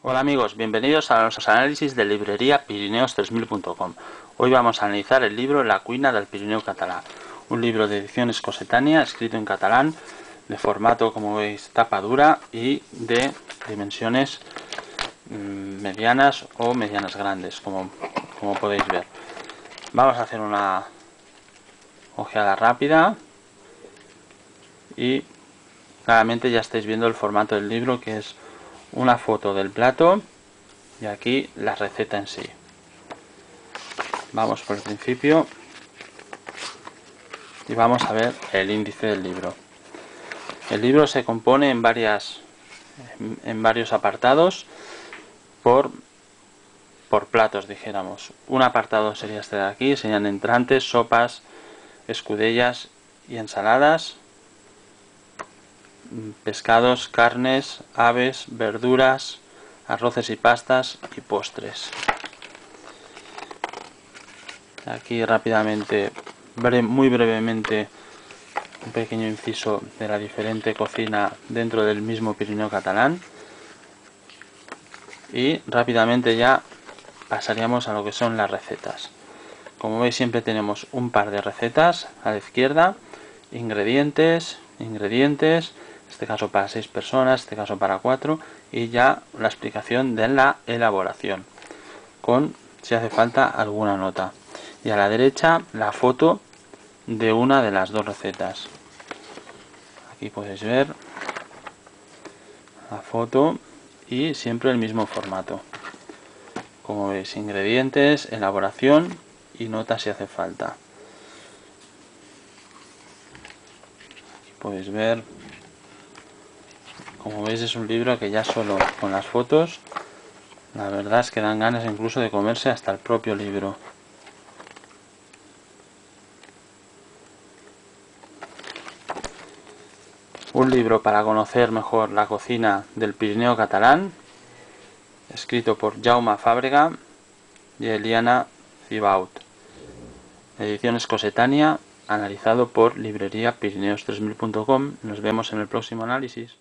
Hola amigos, bienvenidos a los análisis de librería Pirineos3000.com. Hoy vamos a analizar el libro La cuina del Pirineo catalán, un libro de ediciones Cossetània escrito en catalán, de formato, como veis, tapa dura y de dimensiones medianas o medianas grandes, como podéis ver. Vamos a hacer una ojeada rápida y claramente ya estáis viendo el formato del libro, que es una foto del plato y aquí la receta en sí. Vamos por el principio y vamos a ver el índice del libro. El libro se compone en varios apartados por platos, dijéramos. Un apartado sería este de aquí, serían entrantes, sopas, escudellas y ensaladas, pescados, carnes, aves, verduras, arroces y pastas y postres. Aquí rápidamente, muy brevemente, un pequeño inciso de la diferente cocina dentro del mismo Pirineo catalán, y rápidamente ya pasaríamos a lo que son las recetas. Como veis, siempre tenemos un par de recetas a la izquierda, ingredientes, en este caso para 6 personas, en este caso para 4, y ya la explicación de la elaboración, con si hace falta alguna nota. Y a la derecha la foto de una de las dos recetas. Aquí podéis ver la foto y siempre el mismo formato. Como veis, ingredientes, elaboración y nota si hace falta. Aquí podéis ver. Como veis, es un libro que ya solo con las fotos, la verdad es que dan ganas incluso de comerse hasta el propio libro. Un libro para conocer mejor la cocina del Pirineo catalán, escrito por Jaume Fàbrega y Eliana Cibaut. Ediciones Cossetània, analizado por librería Pirineos3000.com. Nos vemos en el próximo análisis.